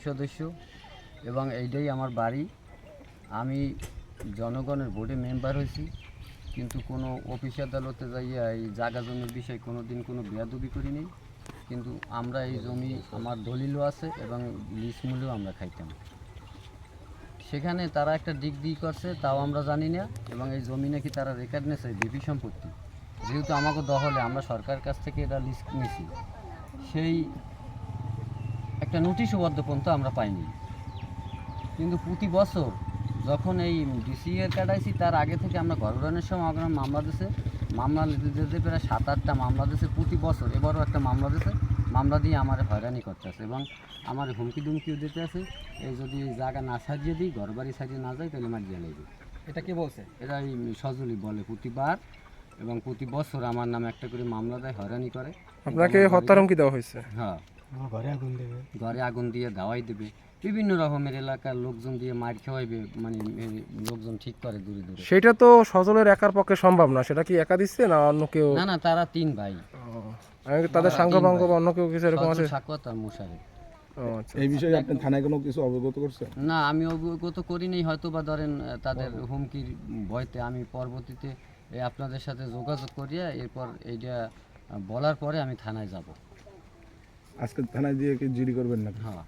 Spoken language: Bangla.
সদস্য এবং এইটাই আমার বাড়ি। আমি জনগণের বোর্ডে মেম্বার হয়েছি, কিন্তু কোনো অফিস আদালতে যাইয়া এই জায়গা জমির বিষয়ে কোনো দিন কোনো বেয়াদবি করিনি। কিন্তু আমরা এই জমি আমার দলিলও আছে এবং লিজ মূল্যও আমরা খাইতাম। সেখানে তারা একটা ডিগ্রি করছে, তাও আমরা জানি না। এবং এই জমি নাকি তারা রেকর্ড নিয়েছে বিপি সম্পত্তি, যেহেতু আমাকে দখলে, আমরা সরকারের কাছ থেকে এটা লিজ নিয়েছি, সেই একটা নোটিশবদ্ধ পর্যন্ত আমরা পাইনি। কিন্তু প্রতি বছর যখন এই ডিসি এর কাটাইছি, তার আগে থেকে আমরা ঘর উড়ানোর সময় আমরা মামলা দিছে, মামলা দিতে প্রায় 7-8টা মামলা দিছে প্রতি বছর। এবারও একটা মামলা দিছে, মামলা দিয়ে আমার হয়রানি করতেছে এবং আমার হুমকি দুমকিও দিতে আছে। এই যদি জায়গা না সাজিয়ে দিই, ঘর বাড়ি সাজিয়ে না যায়, তাহলে মারিয়ে লাগবে। এটা কি বলছে? এরা এই সজলই বলে প্রতিবার, এবং প্রতি বছর আমার নামে একটা করে মামলা দেয়, হয়রানি করে। আপনাকে হত্যার হুমকি দেওয়া হয়েছে? হ্যাঁ, ঘরে আগুন দিয়ে দাওয়াই দেবে, বিভিন্ন রকমের এলাকার লোকজন দিয়ে মার খাওয়াইবে, মানে লোকজন ঠিক করে দূরে দূরে। সেটা তো সজলের একার পক্ষে সম্ভব না, সেটা কি একা দিচ্ছে না অন্য কেউ? না না, তারা 3 ভাই। তাদের সাঙ্গপাঙ্গ বা অন্য কেউ কিছু এরকম আছে? সাকুয়াত আর মুশারফ। আচ্ছা। এই বিষয়ে আপনি থানায় কোনো কিছু অবগত করছেন? না, আমি অবগত করিনি, হয়তো বা ধরেন তাদের হুমকির ভয়তে আমি পরবর্তীতে আপনাদের সাথে যোগাযোগ করিয়া এরপর এইটা বলার পরে আমি থানায় যাব। আজকে থানায় দিয়ে কি জিডি করবেন না? হ্যাঁ।